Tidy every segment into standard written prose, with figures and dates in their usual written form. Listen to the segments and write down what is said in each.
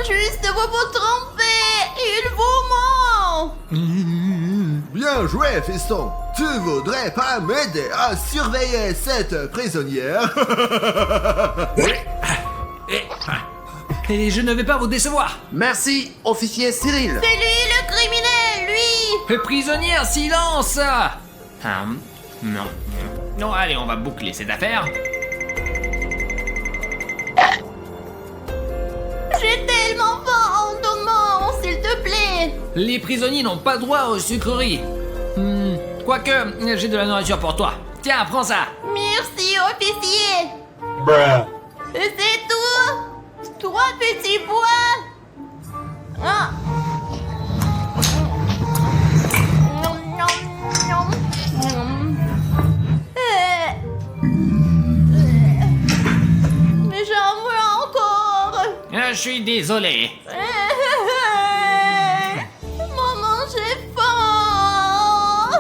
juste vous vous trompez. Il vous ment. Bien joué, fiston. Tu voudrais pas m'aider à surveiller cette prisonnière? Et je ne vais pas vous décevoir. Merci, officier Cyril. C'est lui le criminel, lui. Prisonnière, silence. Non. Non, allez, on va boucler cette affaire. J'ai tellement faim, Thomas, s'il te plaît. Les prisonniers n'ont pas droit aux sucreries. Quoique, j'ai de la nourriture pour toi. Tiens, prends ça. Merci, officier. C'est tout. 3 petits pois. Ah. Nom, nom, nom. Mais j'en veux encore. Je suis désolé. Maman, j'ai faim.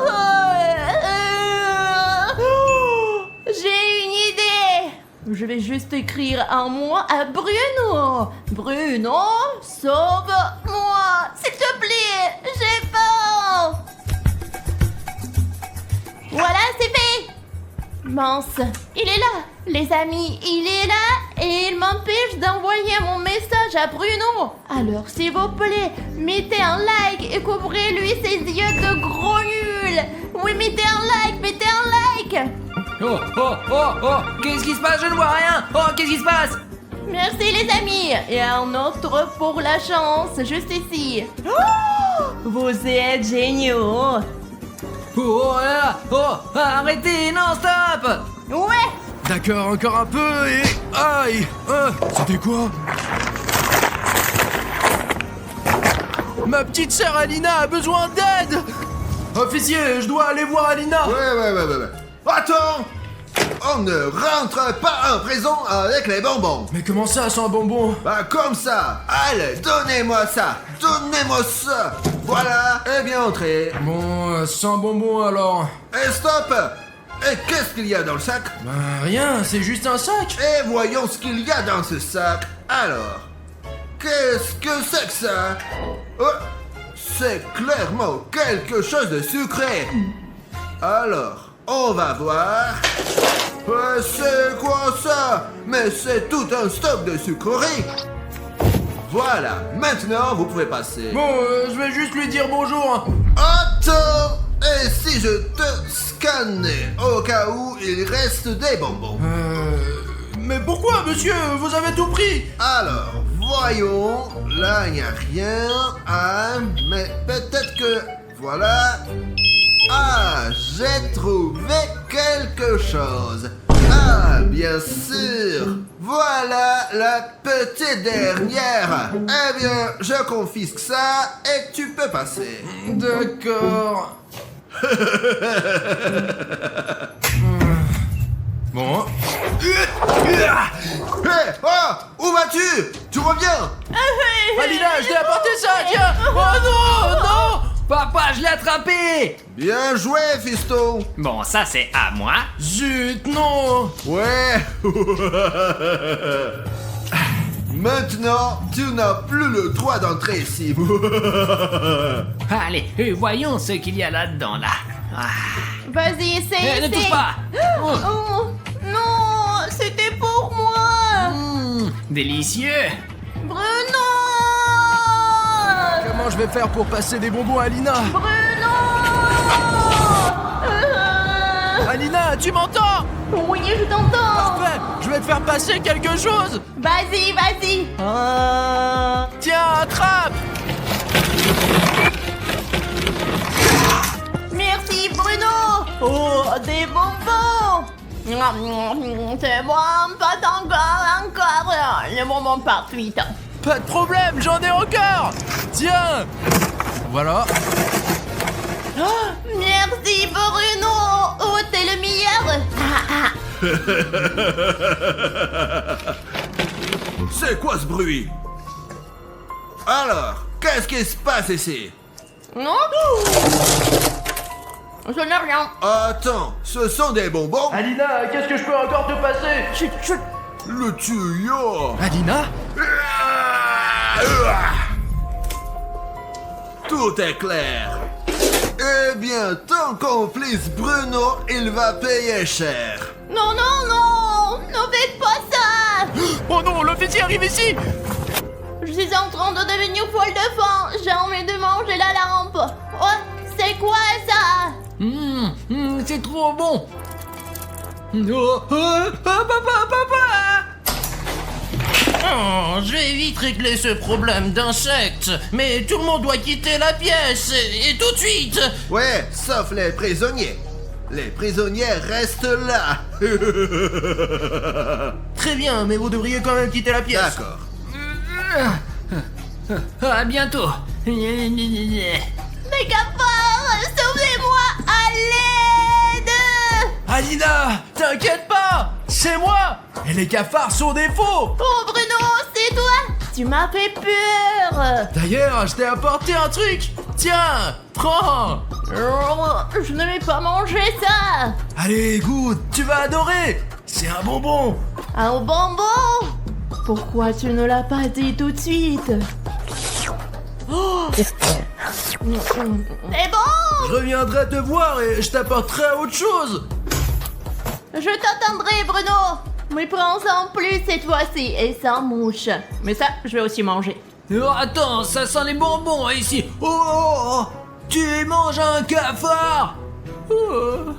J'ai une idée. Je vais juste écrire un mot à Bruno. Bruno, sauve-moi. S'il te plaît, j'ai faim. Voilà, c'est fait. Mince, il est là. Les amis, il est là et il m'empêche d'envoyer mon message à Bruno. Alors s'il vous plaît, mettez un like et couvrez-lui ses yeux de gros nuls. Oui, mettez un like. Oh, qu'est-ce qui se passe? Je ne vois rien. Oh, qu'est-ce qui se passe? Merci les amis. Et un autre pour la chance, juste ici. Oh, vous êtes géniaux. Oh là là. Oh, arrêtez, non, stop. Ouais. D'accord, encore un peu et... Aïe. C'était quoi? Ma petite sœur Alina a besoin d'aide. Officier, je dois aller voir Alina. Ouais. Attends! On ne rentre pas en prison avec les bonbons. Mais comment ça, sans bonbon? Bah comme ça. Allez, donnez-moi ça. Voilà, et bien entré. Bon, sans bonbon alors. Et stop! Et qu'est-ce qu'il y a dans le sac? Bah rien, c'est juste un sac. Et voyons ce qu'il y a dans ce sac. Alors, qu'est-ce que c'est que ça? Oh, c'est clairement quelque chose de sucré. Alors, on va voir. C'est quoi ça? Mais c'est tout un stock de sucreries. Voilà, maintenant vous pouvez passer. Bon, je vais juste lui dire bonjour. Attends! Et si je te scannais au cas où il reste des bonbons? Mais pourquoi, monsieur? Vous avez tout pris. Alors, voyons. Là, il n'y a rien. Ah, mais peut-être que... Voilà. Ah, j'ai trouvé quelque chose. Ah, bien sûr. Voilà la petite dernière. Eh bien, je confisque ça et tu peux passer. D'accord. Bon. Hé, oh, où vas-tu? Tu reviens? Alina, je t'ai apporté ça, tiens. Oh non. Papa, je l'ai attrapé. Bien joué, fiston. Bon, ça c'est à moi. Zut, non. Ouais. Maintenant, tu n'as plus le droit d'entrer ici. Allez, voyons ce qu'il y a là-dedans, là. Vas-y, essaye. Ne touche pas. Oh, non, c'était pour moi. Délicieux. Bruno. Comment je vais faire pour passer des bonbons à Alina? Bruno. Alina, tu m'entends? Oui, je t'entends. Parfait, je vais te faire passer quelque chose. Vas-y. Tiens, attrape. Merci, Bruno. Oh, des bonbons. C'est bon, pas encore. Le bonbon parfait. Pas de problème, j'en ai encore. Tiens. Voilà. Oh, merci, Bruno. Oh, t'es le meilleur. C'est quoi ce bruit? Alors, qu'est-ce qui se passe ici? Non. Je n'ai rien. Attends, ce sont des bonbons? Alina, qu'est-ce que je peux encore te passer? Chut. Le tuyau. Alina? tout est clair. Eh bien, ton complice Bruno, il va payer cher. Non, non, non! Ne faites pas ça! Oh non, l'officier arrive ici! Je suis en train de devenir folle de faim. J'ai envie de manger la lampe. Oh, c'est quoi ça? C'est trop bon. Oh, papa! Oh, je vais vite régler ce problème d'insectes, mais tout le monde doit quitter la pièce, et tout de suite. Ouais, sauf les prisonniers. Les prisonniers restent là. Très bien, mais vous devriez quand même quitter la pièce. D'accord. À bientôt. Les cafards, sauvez-moi! À l'aide! Alina, t'inquiète pas, c'est moi. Et les cafards sont des faux. Oh Bruno, c'est toi! Tu m'as fait peur! D'ailleurs, je t'ai apporté un truc. Tiens, prends. Oh, je ne vais pas manger ça! Allez, goûte, tu vas adorer. C'est un bonbon. Un bonbon? Pourquoi tu ne l'as pas dit tout de suite? Oh. C'est bon! Je reviendrai te voir et je t'apporterai autre chose. Je t'attendrai, Bruno! Mais prends-en plus cette fois-ci et sans mouche. Mais ça, je vais aussi manger. Oh, attends, ça sent les bonbons ici. Oh, tu manges un cafard. Oh.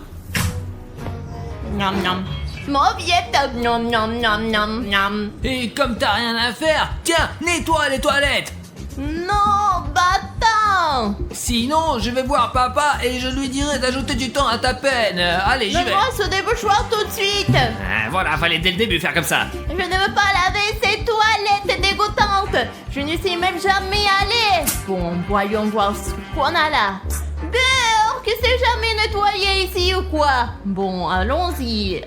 Miam miam. Mauviette, miam miam miam miam miam. Et comme t'as rien à faire, tiens, nettoie les toilettes. Non, bâtard! Sinon, je vais voir papa et je lui dirai d'ajouter du temps à ta peine. Allez, j'y vais. Donne-moi ce débouchoir tout de suite! Voilà, fallait dès le début faire comme ça. Je ne veux pas laver ces toilettes dégoûtantes! Je ne sais même jamais aller! Bon, voyons voir ce qu'on a là. Beurre, que c'est jamais nettoyé ici ou quoi? Bon, allons-y.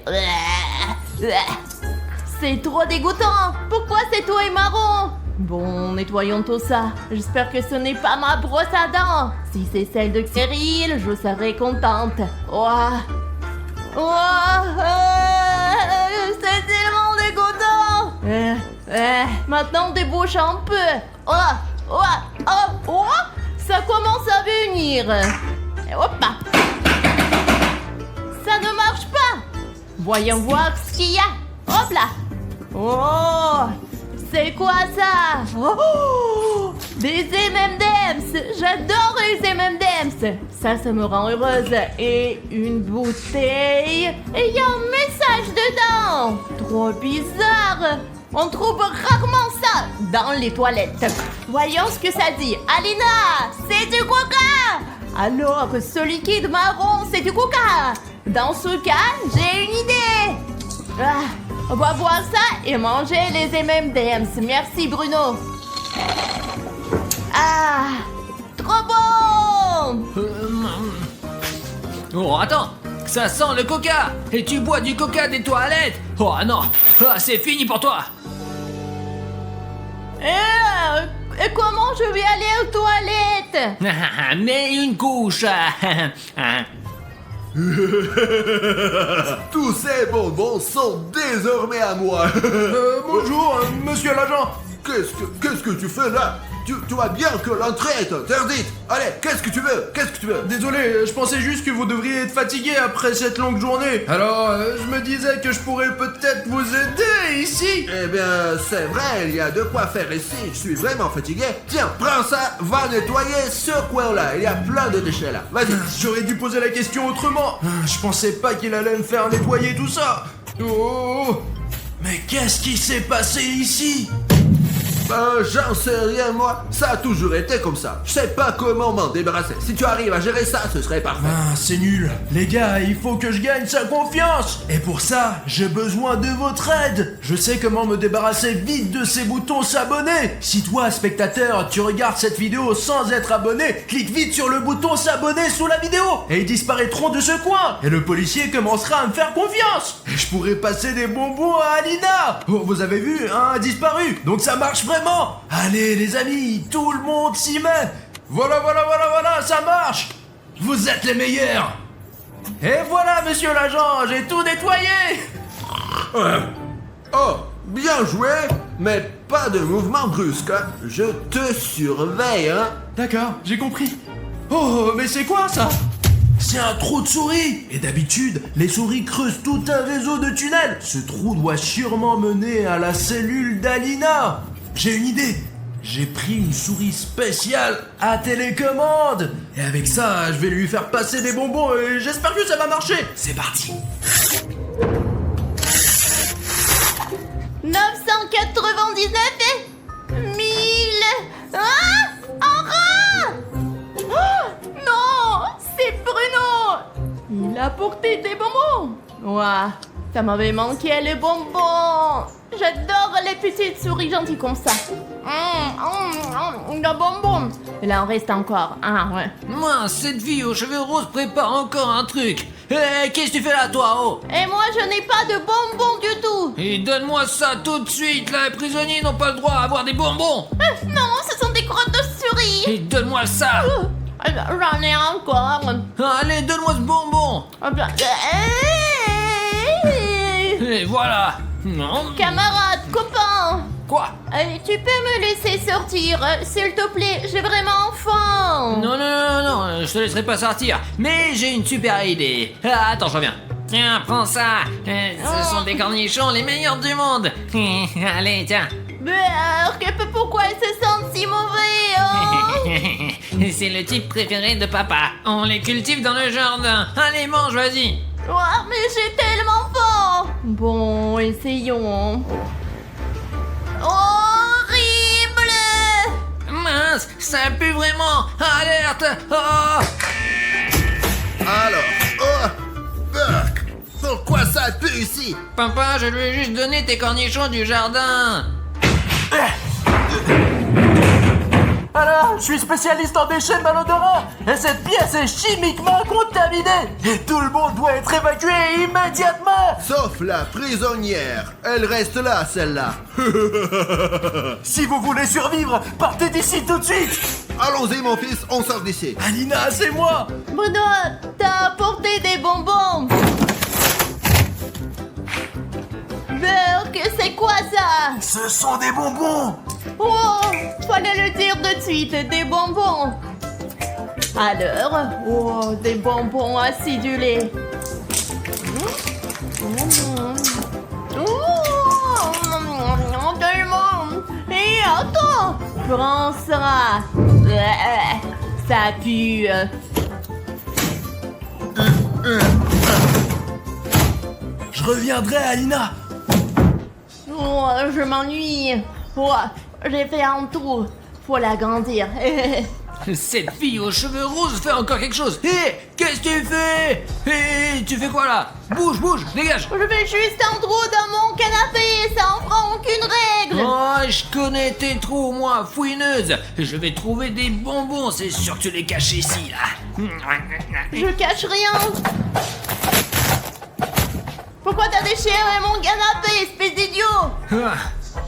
C'est trop dégoûtant! Pourquoi cette eau est marron? Bon, nettoyons tout ça. J'espère que ce n'est pas ma brosse à dents. Si c'est celle de Cyril, je serai contente. Ouah. Ouah. C'est tellement dégoûtant. Maintenant, débouche un peu. Ça commence à venir. Hop là. Ça ne marche pas. Voyons voir ce qu'il y a. Hop là. Oh. C'est quoi ça? Oh, des M&M's. J'adore les M&M's. Ça me rend heureuse. Et une bouteille. Et il y a un message dedans. Trop bizarre. On trouve rarement ça dans les toilettes. Voyons ce que ça dit. Alina, c'est du coca. Alors, ce liquide marron, c'est du coca. Dans ce cas, j'ai une idée. On va boire ça et manger les M&M's. Merci Bruno. Ah, trop bon. Oh, attends, ça sent le coca. Et tu bois du coca des toilettes. Oh non, c'est fini pour toi. Et comment je vais aller aux toilettes? Mais une couche. Tous ces bonbons sont désormais à moi. Bonjour, monsieur l'agent. Qu'est-ce que tu fais là? Tu vois bien que l'entrée est interdite. Allez, qu'est-ce que tu veux? Désolé, je pensais juste que vous devriez être fatigué après cette longue journée. Alors, je me disais que je pourrais peut-être vous aider ici. Eh bien, c'est vrai, il y a de quoi faire ici. Je suis vraiment fatigué. Tiens, prends ça, va nettoyer ce coin-là. Il y a plein de déchets là. Vas-y. J'aurais dû poser la question autrement. Je pensais pas qu'il allait me faire nettoyer tout ça. Oh, mais qu'est-ce qui s'est passé ici? J'en sais rien moi, ça a toujours été comme ça. Je sais pas comment m'en débarrasser. Si tu arrives à gérer ça, ce serait parfait. C'est nul. Les gars, il faut que je gagne sa confiance. Et pour ça, j'ai besoin de votre aide. Je sais comment me débarrasser vite de ces boutons s'abonner. Si toi, spectateur, tu regardes cette vidéo sans être abonné, clique vite sur le bouton s'abonner sous la vidéo et ils disparaîtront de ce coin. Et le policier commencera à me faire confiance. Et je pourrai passer des bonbons à Alina. Oh, vous avez vu, un a disparu. Donc ça marche vraiment. Allez les amis, tout le monde s'y met. Voilà, ça marche. Vous êtes les meilleurs. Et voilà, monsieur l'agent, j'ai tout nettoyé. Oh, Bien joué, mais pas de mouvement brusque, hein. Je te surveille, hein. D'accord, j'ai compris. Oh, mais c'est quoi ça? C'est un trou de souris. Et d'habitude, les souris creusent tout un réseau de tunnels. Ce trou doit sûrement mener à la cellule d'Alina. J'ai une idée. J'ai pris une souris spéciale à télécommande. Et avec ça, je vais lui faire passer des bonbons et j'espère que ça va marcher. C'est parti. 999 et 1000. Ah, un rat. Oh, non, c'est Bruno. Il a porté des bonbons. Ouah, ça m'avait manqué les bonbons. J'adore les petites souris gentilles comme ça. Des bonbons. Il en reste encore. Ah ouais. Moi, cette fille aux cheveux roses prépare encore un truc. Qu'est-ce que tu fais là, toi, oh? Et moi, je n'ai pas de bonbons du tout. Et donne-moi ça tout de suite, là, les prisonniers n'ont pas le droit à avoir des bonbons. Non, ce sont des crottes de souris. Et donne-moi ça. J'en ai encore. Allez, donne-moi ce bonbon. Et voilà. Non. Camarade, copain. Quoi? Tu peux me laisser sortir, s'il te plaît, j'ai vraiment faim. Non, je te laisserai pas sortir. Mais j'ai une super idée. Ah, attends, je reviens. Tiens, prends ça. Ce sont des cornichons les meilleurs du monde. Allez, tiens. Pourquoi ils se sentent si mauvais, oh? C'est le type préféré de papa. On les cultive dans le jardin. Allez, mange, vas-y. Oh, mais j'ai tellement faim. Bon, essayons. Horrible. Mince, ça pue vraiment. Alerte. Oh. Alors, Burk, pourquoi ça pue ici? Papa, je lui ai juste donné tes cornichons du jardin. Alors, je suis spécialiste en déchets malodorants et cette pièce est chimiquement contaminée et tout le monde doit être évacué immédiatement. Sauf la prisonnière. Elle reste là, celle-là. Si vous voulez survivre, partez d'ici tout de suite. Allons-y, mon fils, on sort d'ici. Alina, c'est moi. Bruno, t'as apporté des bonbons. Burk, c'est quoi ça? Ce sont des bonbons. Oh, fallait le dire de suite, des bonbons. Alors, oh, des bonbons acidulés. Tellement. Et attends, prends ça. Ça pue. Je reviendrai, Alina. Oh, je m'ennuie. Oh, j'ai fait un tour. Faut l'agrandir. Cette fille aux cheveux roses fait encore quelque chose. Hé, qu'est-ce que tu fais? Hé, tu fais quoi là? Bouge, dégage. Je fais juste un trou dans mon canapé, ça en fera aucune règle. Oh, je connais tes trous, moi, fouineuse. Je vais trouver des bonbons, c'est sûr que tu les caches ici, là. Je cache rien. Pourquoi t'as déchiré mon canapé, espèce d'idiot? Ah,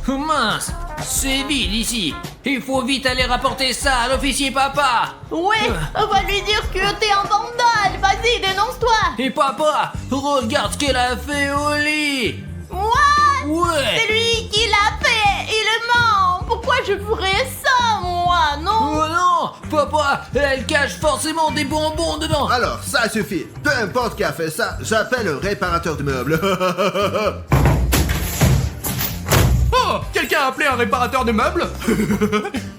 mince, c'est vide ici. Il faut vite aller rapporter ça à l'officier papa. Ouais, on va lui dire que t'es un vandale. Vas-y, dénonce-toi. Et papa, regarde ce qu'elle a fait au lit. What? Ouais. C'est lui qui l'a fait. Il ment. Pourquoi je ferais ça, moi? Non. Oh non, papa, elle cache forcément des bonbons dedans. Alors, ça suffit. Peu importe qui a fait ça, j'appelle un réparateur de meubles. Oh, quelqu'un a appelé un réparateur de meubles?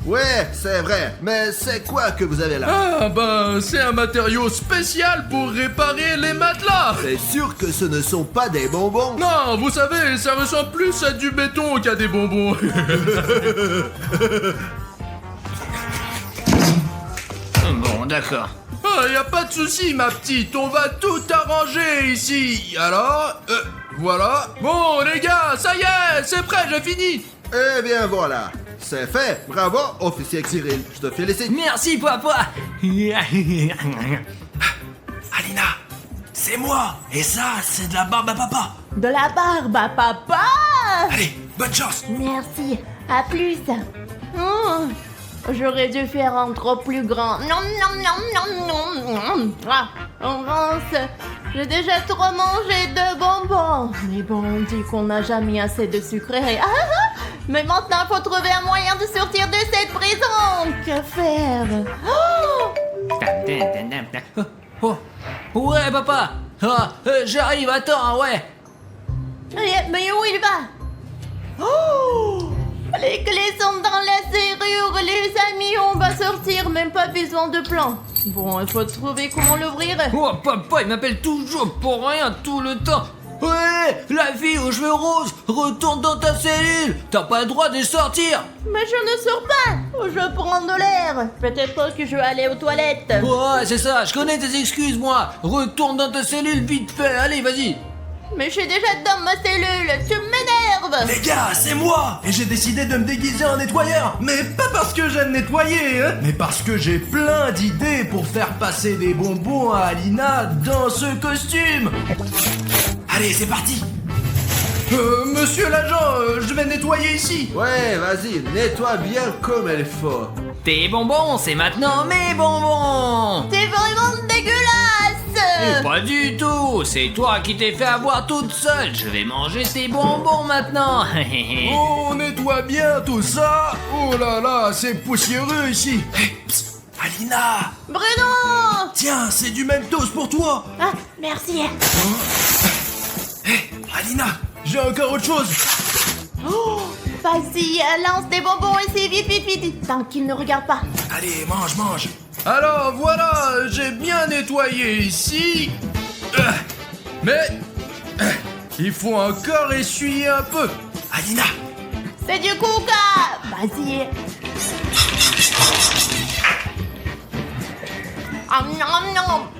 Ouais, c'est vrai. Mais c'est quoi que vous avez là? Ah, bah, c'est un matériau spécial pour réparer les matelas. C'est sûr que ce ne sont pas des bonbons? Non, vous savez, ça ressemble plus à du béton qu'à des bonbons. Bon, d'accord. Ah, y a pas de souci, ma petite, on va tout arranger ici. Alors, voilà. Bon, les gars, ça y est, c'est prêt, j'ai fini. Eh bien voilà, c'est fait. Bravo, officier Cyril. Je te félicite. Merci, papa. Alina, c'est moi. Et ça, c'est de la barbe à papa. De la barbe à papa. Allez, bonne chance. Merci. À plus. Oh, j'aurais dû faire un trop plus grand. Non, non, non, non, non, non. Ah, on avance. J'ai déjà trop mangé de bonbons. Mais bon, on dit qu'on n'a jamais assez de sucreries. Ah, ah, mais maintenant, il faut trouver un moyen de sortir de cette prison. Que faire? Oh, ouais, papa. Ah, j'arrive, attends, ouais. Mais où il va? Oh! Les clés sont dans la serrure, les amis, on va sortir, même pas besoin de plan. Bon, il faut trouver comment l'ouvrir. Oh, papa, il m'appelle toujours pour rien tout le temps. Ouais, la fille aux cheveux roses, retourne dans ta cellule. T'as pas le droit de sortir. Mais je ne sors pas. Je prends de l'air. Peut-être que je vais aller aux toilettes. Ouais, c'est ça, je connais tes excuses, moi. Retourne dans ta cellule vite fait, allez, vas-y. Mais je suis déjà dans ma cellule, tu m'énerves. Les gars, c'est moi. Et j'ai décidé de me déguiser en nettoyeur. Mais pas parce que j'aime nettoyer, hein, mais parce que j'ai plein d'idées pour faire passer des bonbons à Alina dans ce costume. Allez, c'est parti. Monsieur l'agent, je vais nettoyer ici. Ouais, vas-y, nettoie bien comme il faut. Tes bonbons, c'est maintenant mes bonbons. C'est vraiment dégueulasse. Pas du tout, c'est toi qui t'es fait avoir toute seule. Je vais manger tes bonbons maintenant. On nettoie bien tout ça. Oh là là, c'est poussiéreux ici. Hé, psst, Alina. Bruno. Tiens, c'est du Mentos pour toi. Ah, merci. Hé, Alina, j'ai encore autre chose. Oh, vas-y, lance des bonbons ici, vite, vite, vite. Tant qu'il ne regarde pas. Allez, mange, mange. Alors voilà, j'ai bien nettoyé ici. Mais il faut encore essuyer un peu. Alina. C'est du coca. Vas-y.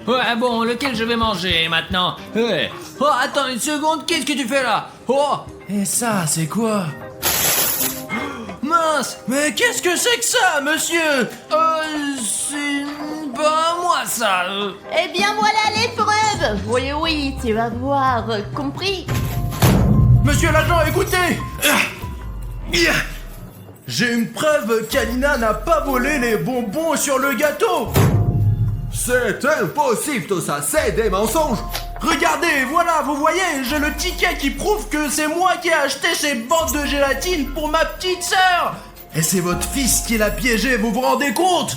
Ouais, bon, lequel je vais manger maintenant? Hey. Oh, attends une seconde, qu'est-ce que tu fais là? Oh, Et ça, c'est quoi? mince. Mais qu'est-ce que c'est que ça, monsieur? C'est pas moi ça. Eh bien, voilà les preuves. Oui, oui, tu vas voir. Compris? Monsieur l'agent, écoutez. J'ai une preuve qu'Alina n'a pas volé les bonbons sur le gâteau. C'est impossible tout ça, c'est des mensonges. Regardez, voilà, vous voyez, j'ai le ticket qui prouve que c'est moi qui ai acheté ces bandes de gélatine pour ma petite sœur. Et c'est votre fils qui l'a piégé, vous vous rendez compte?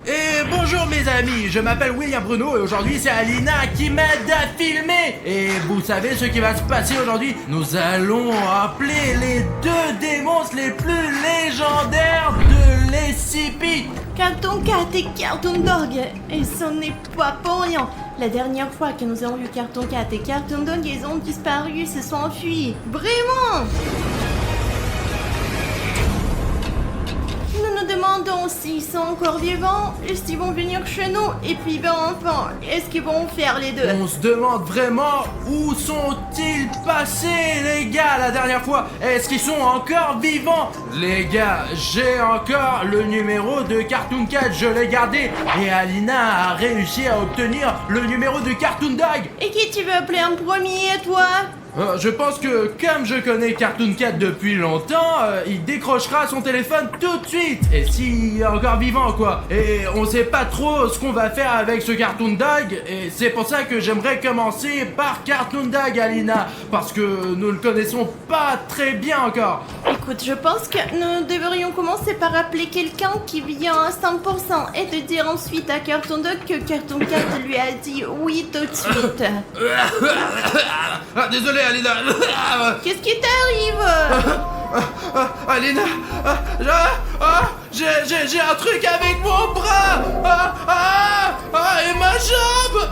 Et bonjour mes amis, je m'appelle William Bruno et aujourd'hui c'est Alina qui m'aide à filmer. Et vous savez ce qui va se passer aujourd'hui? Nous allons appeler les deux démons les plus légendaires de l'SCP. Cartoon Cat et Cartoon Dog. Et ce n'est pas pour rien. La dernière fois que nous avons vu Cartoon Cat et Cartoon Dog, ils ont disparu, se sont enfuis. Vraiment! Nous nous demandons s'ils sont encore vivants, est-ce qu'ils vont venir chez nous, et puis ben enfin, est-ce qu'ils vont faire les deux? On se demande vraiment où sont-ils passés les gars la dernière fois? Est-ce qu'ils sont encore vivants? Les gars, j'ai encore le numéro de Cartoon Cat, je l'ai gardé. Et Alina a réussi à obtenir le numéro de Cartoon Dog. Et qui tu veux appeler en premier, toi? Je pense que comme je connais Cartoon Cat depuis longtemps, il décrochera son téléphone tout de suite. Et s'il est encore vivant quoi. Et on sait pas trop ce qu'on va faire avec ce Cartoon Dog. Et c'est pour ça que j'aimerais commencer par Cartoon Dog, Alina. Parce que nous le connaissons pas très bien encore. Écoute, je pense que nous devrions commencer par appeler quelqu'un qui vient à 100% et de dire ensuite à Cartoon Dog que Cartoon Cat lui a dit oui tout de suite. Ah, désolé Alina. Qu'est-ce qui t'arrive? Alina, j'ai un truc avec mon bras. Et ma jambe.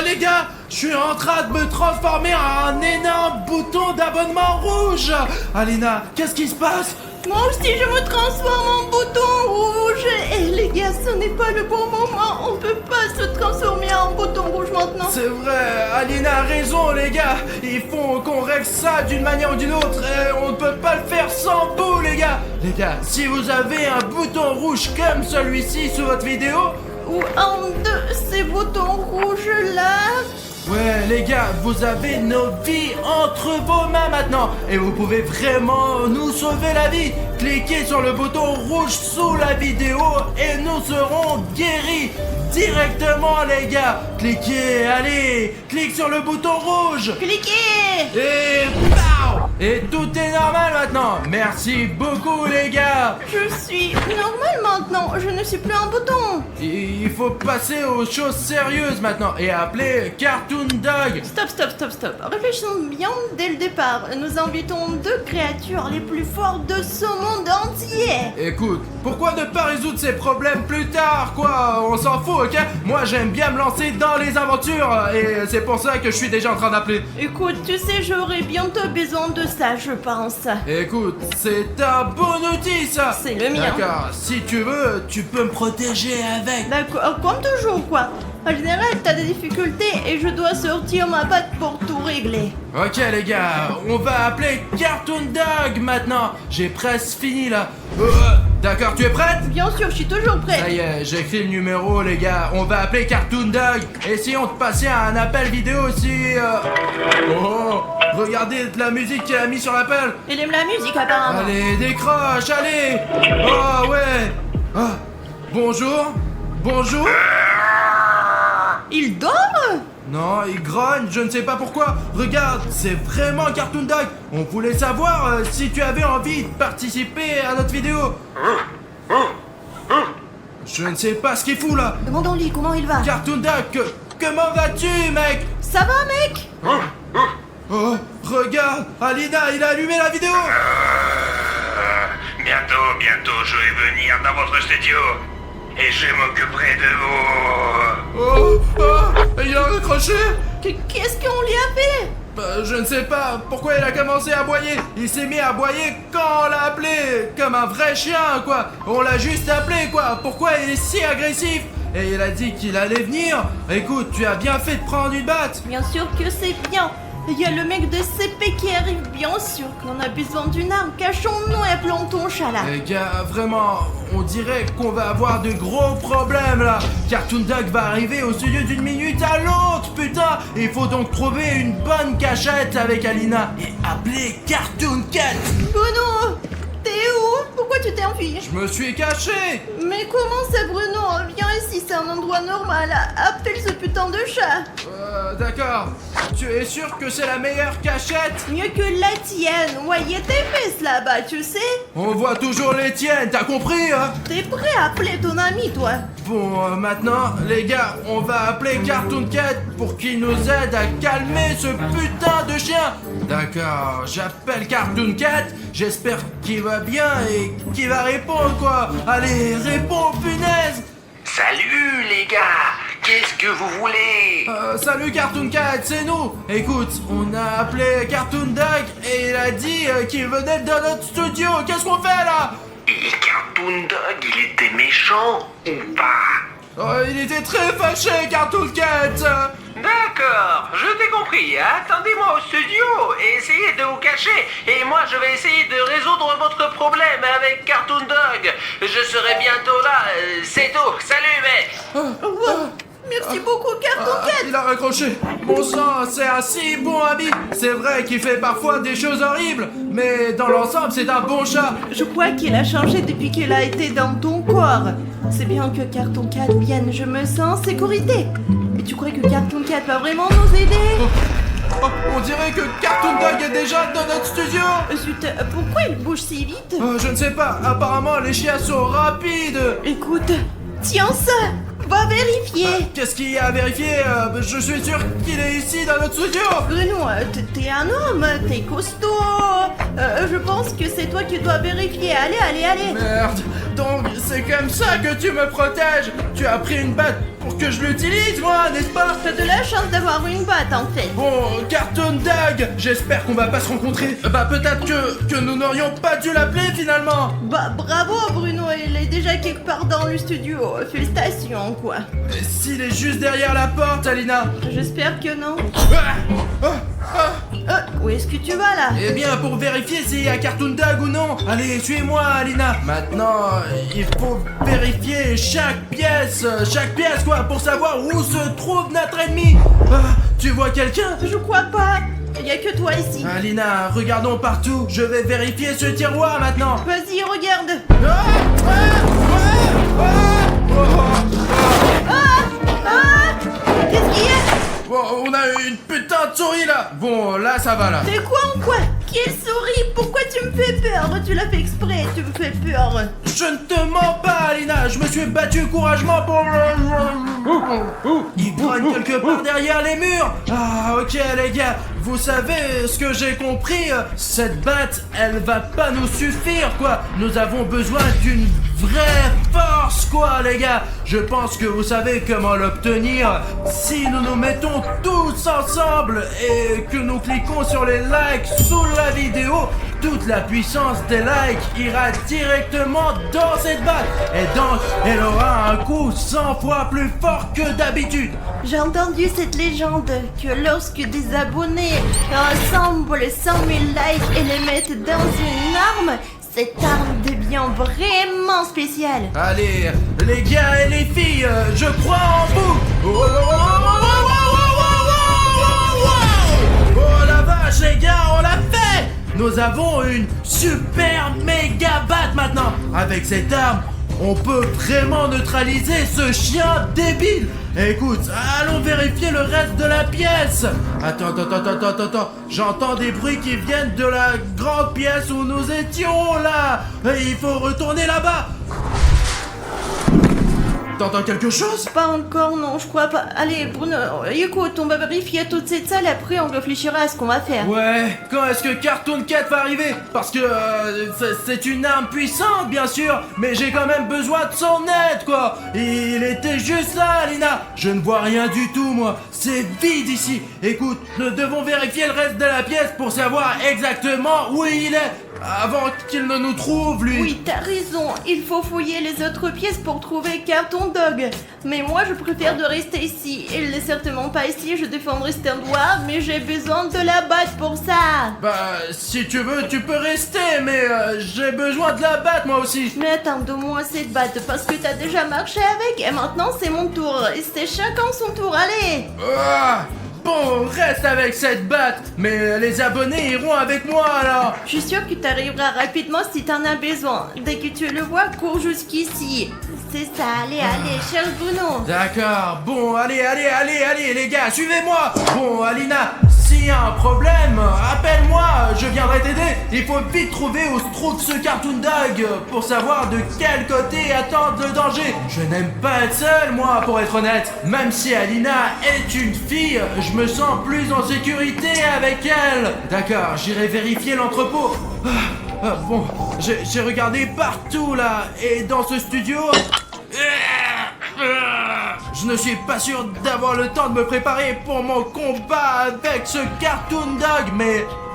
Les gars, je suis en train de me transformer en un énorme bouton d'abonnement rouge. Alina, qu'est-ce qui se passe? Moi aussi je me transforme en bouton rouge. Et les gars, ce n'est pas le bon moment. On peut pas se transformer en bouton rouge maintenant. C'est vrai, Alina a raison les gars. Il faut qu'on règle ça d'une manière ou d'une autre. Et on ne peut pas le faire sans vous les gars. Les gars, si vous avez un bouton rouge comme celui-ci sous votre vidéo, Ou un de ces boutons rouges là. ouais, Les gars, vous avez nos vies entre vos mains maintenant et vous pouvez vraiment nous sauver la vie. Cliquez sur le bouton rouge sous la vidéo et nous serons guéris directement, les gars. Cliquez, allez, clique sur le bouton rouge. Cliquez! Et pow! Et tout est normal maintenant. Merci beaucoup, les gars. Je suis normale maintenant, je ne suis plus un bouton. Il faut passer aux choses sérieuses maintenant et appeler Cartoon Dog. Stop. Réfléchissons bien dès le départ. Nous invitons deux créatures les plus fortes de ce monde entier. Écoute, pourquoi ne pas résoudre ces problèmes plus tard, quoi? On s'en fout, ok? Moi, j'aime bien me lancer dans les aventures et c'est pour ça que je suis déjà en train d'appeler. Écoute, tu sais, j'aurai bientôt besoin de ça, je pense. Écoute, c'est un bon outil, ça. C'est le mien. D'accord, si tu veux, tu peux me protéger avec. D'accord, comme toujours, quoi. En général, t'as des difficultés et je dois sortir ma patte pour tout régler. Ok les gars, on va appeler Cartoon Dog maintenant. J'ai presque fini là. D'accord, tu es prête? Bien sûr, je suis toujours Ça prête. y est, j'écris le numéro les gars. On va appeler Cartoon Dog. Essayons de passer à un appel vidéo aussi. Oh, regardez de la musique qu'il a mis sur l'appel. Il aime la musique, apparemment. Allez, décroche, allez. Oh ouais. Ah, bonjour. Il dort? Non, il grogne, je ne sais pas pourquoi. Regarde, c'est vraiment Cartoon Dog. On voulait savoir si tu avais envie de participer à notre vidéo. Je ne sais pas ce qu'il fout là. Demandons-lui comment il va. Cartoon Dog, comment vas-tu, mec? Ça va, mec? Oh, regarde, Alina, il a allumé la vidéo. Bientôt, je vais venir dans votre studio et je m'occuperai de vous. Il a raccroché. Qu'est-ce qu'on lui a fait? Je ne sais pas pourquoi il a commencé à aboyer. Il s'est mis à aboyer quand on l'a appelé, comme un vrai chien, quoi. On l'a juste appelé, quoi. Pourquoi il est si agressif? Et il a dit qu'il allait venir. Écoute, tu as bien fait de prendre une batte. Bien sûr que c'est bien. Il y a le mec de CP qui arrive, bien sûr qu'on a besoin d'une arme. Cachons-nous et appelons ton chat là. Les gars, vraiment, on dirait qu'on va avoir de gros problèmes là. Cartoon Dog va arriver au studio d'une minute à l'autre, putain. Il faut donc trouver une bonne cachette avec Alina et appeler Cartoon Cat. Bruno, t'es où? Pourquoi tu t'es enfui? Je me suis caché. Mais comment ça, Bruno? Viens ici, c'est un endroit normal. Appelle ce putain de chat. D'accord. Tu es sûr que c'est la meilleure cachette? Mieux que la tienne. Ouais, y a tes fesses là-bas, tu sais. On voit toujours les tiennes, t'as compris, hein? T'es prêt à appeler ton ami, toi? Bon, maintenant, les gars, on va appeler Cartoon Cat pour qu'il nous aide à calmer ce putain de chien. D'accord, j'appelle Cartoon Cat, j'espère qu'il va bien et qu'il va répondre, quoi. Allez, réponds, punaise. Salut les gars, qu'est-ce que vous voulez? Salut Cartoon Cat, c'est nous. Écoute, on a appelé Cartoon Dog et il a dit qu'il venait dans notre studio. Qu'est-ce qu'on fait là? Et Cartoon Dog, il était méchant ou pas? Il était très fâché, Cartoon Cat. D'accord, je t'ai compris. Attendez-moi au studio et essayez de vous cacher. Et moi, je vais essayer de résoudre votre problème avec Cartoon Dog. Je serai bientôt là. C'est tout. Salut, mec. Merci beaucoup, Cartoon Cat. Il a raccroché. Bon sang, c'est un si bon ami. C'est vrai qu'il fait parfois des choses horribles, mais dans l'ensemble, c'est un bon chat. Je crois qu'il a changé depuis qu'il a été dans ton corps. C'est bien que Cartoon Cat vienne, je me sens en sécurité. Et tu crois que Cartoon Cat va vraiment nous aider? On dirait que Cartoon Dog est déjà dans notre studio. Zut, pourquoi il bouge si vite? Je ne sais pas, apparemment les chiens sont rapides. Écoute, tiens ça. Va vérifier. Qu'est-ce qu'il y a à vérifier? Je suis sûr qu'il est ici dans notre studio. Bruno, t'es un homme, t'es costaud. Je pense que c'est toi qui dois vérifier. Allez. Merde, donc c'est comme ça que tu me protèges. Tu as pris une batte pour que je l'utilise, moi, n'est-ce pas? T'as de la chance d'avoir une batte, en fait. Bon, Cartoon Dog, j'espère qu'on va pas se rencontrer. Peut-être que nous n'aurions pas dû l'appeler finalement. Bah, bravo, Bruno, il est déjà quelque part dans le studio. Félicitations, quoi. Et s'il est juste derrière la porte, Alina? J'espère que non. Ah, Où est-ce que tu vas, là? Eh bien, pour vérifier s'il y a Cartoon Dog ou non, allez, suis-moi, Alina. Maintenant, il faut vérifier chaque pièce, quoi, pour savoir où se trouve notre ennemi. Tu vois quelqu'un? Je crois pas. Il y a que toi ici. Alina, regardons partout. Je vais vérifier ce tiroir maintenant. Vas-y, regarde. Qu'est-ce qu'il y a? Bon, on a une putain de souris là. Bon, là ça va là. C'est quoi en quoi? Quelle souris? Pourquoi tu me fais peur? Tu l'as fait exprès, tu me fais peur. Je ne te mens pas, Alina. Je me suis battu courageusement pour Il traîne quelque part derrière les murs. Ah, ok les gars. Vous savez ce que j'ai compris? Cette batte, elle va pas nous suffire, quoi. Nous avons besoin d'une vraie force, quoi, les gars. Je pense que vous savez comment l'obtenir. Si nous nous mettons tous ensemble et que nous cliquons sur les likes sous la vidéo, toute la puissance des likes ira directement dans cette batte. Et donc, elle aura un coup 100 fois plus fort que d'habitude. J'ai entendu cette légende que lorsque des abonnés rassemblent 100 000 likes et les mettent dans une arme, cette arme devient vraiment spéciale. Allez, les gars et les filles, je crois en vous. Oh la vache, les gars, on l'a fait. Nous avons une super méga batte maintenant. Avec cette arme, on peut vraiment neutraliser ce chien débile. Écoute, allons vérifier le reste de la pièce. Attends. J'entends des bruits qui viennent de la grande pièce où nous étions là. Et il faut retourner là-bas. T'entends quelque chose? Pas encore, non, je crois pas. Allez, Bruno, écoute, on va vérifier toute cette salle, après on réfléchira à ce qu'on va faire. Ouais, quand est-ce que Cartoon Cat va arriver? Parce que c'est une arme puissante, bien sûr, mais j'ai quand même besoin de son aide, quoi. Il était juste là, Alina. Je ne vois rien du tout, moi. C'est vide ici. Écoute, nous devons vérifier le reste de la pièce pour savoir exactement où il est. Avant qu'il ne nous trouve, lui. Oui, t'as raison, il faut fouiller les autres pièces pour trouver Cartoon Dog. Mais moi, je préfère de rester ici. Il n'est certainement pas ici, je défendrai cet endroit, mais j'ai besoin de la batte pour ça. Bah, si tu veux, tu peux rester, mais j'ai besoin de la batte, moi aussi. Mais attends, donne-moi cette batte, parce que t'as déjà marché avec, et maintenant c'est mon tour. Et c'est chacun son tour, allez. Ah, bon, reste avec cette batte, mais les abonnés iront avec moi, alors. Je suis sûre que t'arriveras rapidement si t'en as besoin. Dès que tu le vois, cours jusqu'ici. C'est ça, allez, cherche Bruno. D'accord, bon, allez, les gars, suivez-moi. Bon, Alina, s'il y a un problème, appelle-moi, je viendrai t'aider. Il faut vite trouver où se trouve ce Cartoon Dog pour savoir de quel côté attendre le danger. Je n'aime pas être seul, moi, pour être honnête. Même si Alina est une fille, je me sens plus en sécurité avec elle. D'accord, j'irai vérifier l'entrepôt. Bon, j'ai regardé partout là, et dans ce studio... Je ne suis pas sûr d'avoir le temps de me préparer pour mon combat avec ce Cartoon Dog,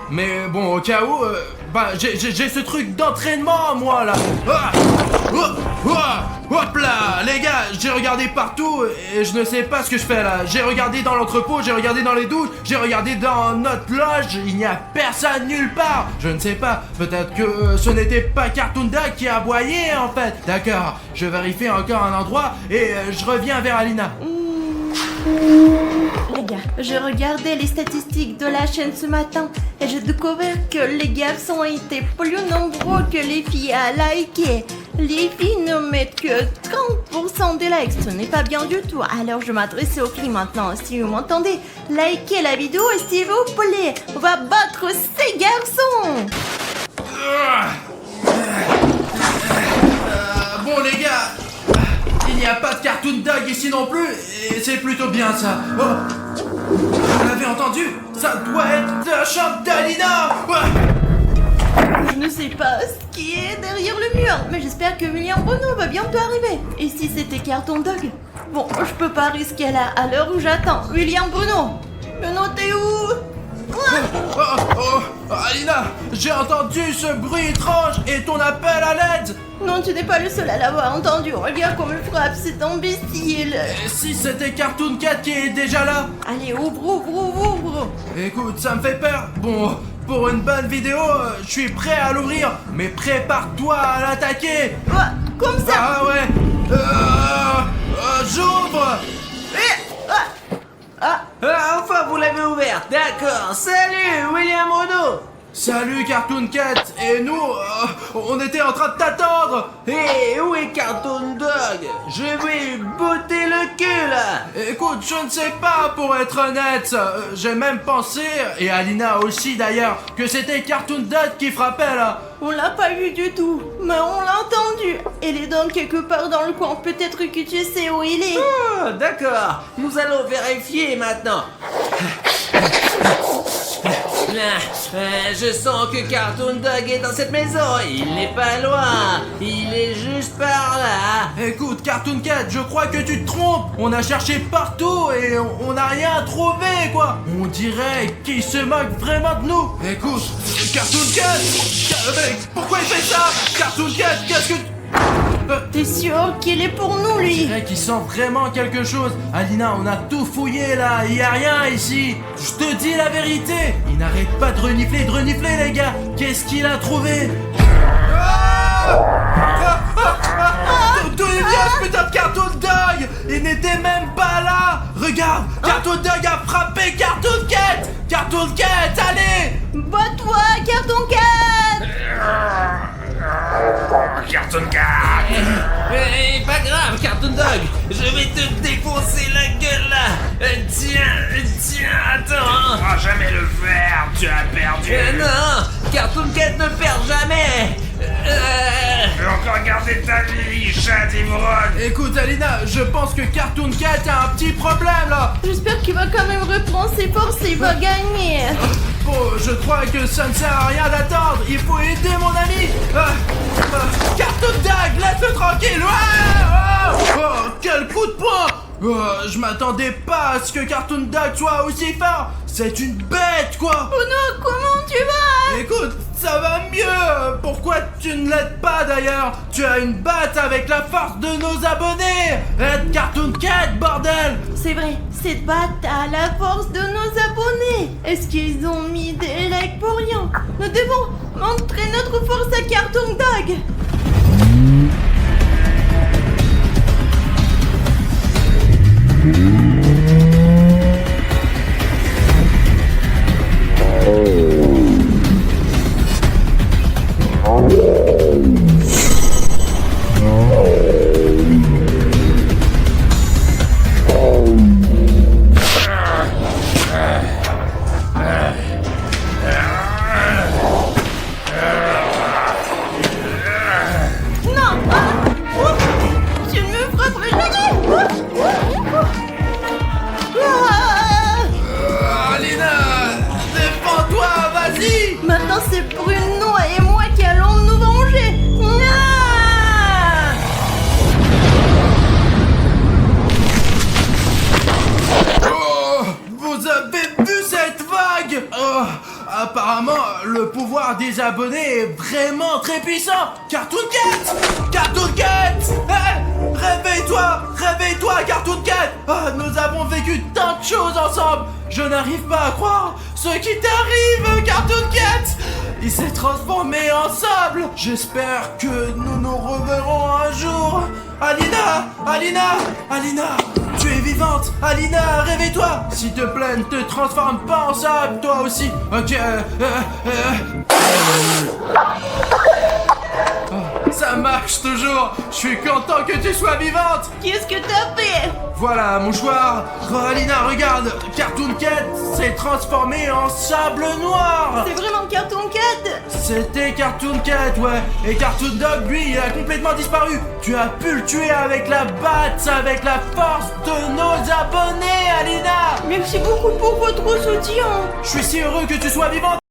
mais bon, au cas où, j'ai ce truc d'entraînement, moi, là. Hop là, les gars, j'ai regardé partout et je ne sais pas ce que je fais là. J'ai regardé dans l'entrepôt, j'ai regardé dans les douches, j'ai regardé dans notre loge, il n'y a personne nulle part. Je ne sais pas, peut-être que ce n'était pas Cartoon Dog qui aboyait en fait. D'accord, je vérifie encore un endroit et je reviens vers Alina. Les gars, je regardais les statistiques de la chaîne ce matin et j'ai découvert que les garçons étaient plus nombreux que les filles à liker. Les filles ne mettent que 30% des likes, ce n'est pas bien du tout. Alors je m'adresse aux filles maintenant. Si vous m'entendez, likez la vidéo et s'il vous plaît, on va battre ces garçons. Bon les gars, il n'y a pas de Cartoon Dog ici non plus, et c'est plutôt bien ça. Oh, vous l'avez entendu? Ça doit être la chambre d'Alina. Je ne sais pas ce qui est derrière le mur, mais j'espère que William Bruno va bientôt arriver. Et si c'était Cartoon Dog? Bon, je peux pas risquer là, à l'heure où j'attends. William Bruno, t'es où? Alina, j'ai entendu ce bruit étrange et ton appel à l'aide. Non, tu n'es pas le seul à l'avoir entendu. Regarde comme il frappe, c'est imbécile. Et si c'était Cartoon Cat qui est déjà là? Allez, ouvre. Écoute, ça me fait peur. Bon, pour une bonne vidéo, je suis prêt à l'ouvrir, mais prépare-toi à l'attaquer. Comme ça. Ah ouais. J'ouvre. Ah, enfin, vous l'avez ouverte, d'accord. Salut, William Renaud. Salut Cartoon Cat. Et nous, on était en train de t'attendre. Hé, où est Cartoon Dog? Je vais botter le cul, là. Écoute, je ne sais pas pour être honnête. J'ai même pensé, et Alina aussi d'ailleurs, que c'était Cartoon Dog qui frappait là. On l'a pas vu du tout, mais on l'a entendu. Il est donc quelque part dans le coin. Peut-être que tu sais où il est. Oh, d'accord. Nous allons vérifier maintenant. Là, je sens que Cartoon Dog est dans cette maison. Il n'est pas loin. Il est juste par là. Écoute, Cartoon Cat, je crois que tu te trompes. On a cherché partout et on n'a rien trouvé, quoi. On dirait qu'il se moque vraiment de nous. Écoute, Cartoon Cat, mais pourquoi il fait ça? Cartoon Cat, qu'est-ce que... T'es sûr qu'il est pour nous, Je lui? dirais qu'il sent vraiment quelque chose. Alina, on a tout fouillé là, il y a rien ici. Je te dis la vérité. Il n'arrête pas de renifler, les gars. Qu'est-ce qu'il a trouvé? D'où il vient ce putain de Cartoon Dog? Il n'était même pas là. Regarde, Cartoon Dog a frappé Cartoon Cat. Cartoon Cat, allez. Bats-toi, Cartoon Cat! Cartoon Cat. Pas grave, Cartoon Dog. Je vais te défoncer la gueule, là. Tiens, attends. Ah, jamais le faire, tu as perdu. Non, Cartoon Cat ne perd jamais. Je vais encore garder ta vie, chat d'ivrogne. Écoute, Alina, je pense que Cartoon Cat a un petit problème là. J'espère qu'il va quand même reprendre ses forces et il va gagner. Bon, je crois que ça ne sert à rien d'attendre. Il faut aider mon ami. Cartoon Dog, laisse-le tranquille. Oh, quel coup de poing. Je m'attendais pas à ce que Cartoon Dog soit aussi fort. C'est une bête, quoi. Oh non, comment tu vas? Écoute, ça va mieux. Pourquoi tu ne l'aides pas d'ailleurs? Tu as une batte avec la force de nos abonnés. Aide Cartoon Cat, bordel. C'est vrai, cette batte a la force de nos abonnés. Est-ce qu'ils ont mis des likes pour rien? Nous devons montrer notre force à Cartoon Dog. Maintenant c'est Bruno et moi qui allons nous venger. Oh, vous avez vu cette vague? Apparemment, le pouvoir des abonnés est vraiment très puissant. Cartoon Cat! Cartoon Cat! Réveille-toi, Cartoon Cat! Nous avons vécu tant de choses ensemble. Je n'arrive pas à croire ce qui t'arrive, Cartoon Cat! Il s'est transformé en sable. J'espère que nous nous reverrons un jour. Alina, tu es vivante. Alina, réveille-toi. S'il te plaît, ne te transforme pas en sable, toi aussi. Ok, ça marche toujours. Je suis content que tu sois vivante. Qu'est-ce que t'as fait? Voilà, mouchoir. Alina, regarde. Cartoon Cat s'est transformé en sable noir. C'est vraiment Cartoon Cat? C'était Cartoon Cat, ouais. Et Cartoon Dog, lui, il a complètement disparu. Tu as pu le tuer avec la batte, avec la force de nos abonnés, Alina. Merci beaucoup pour votre soutien. Je suis si heureux que tu sois vivante.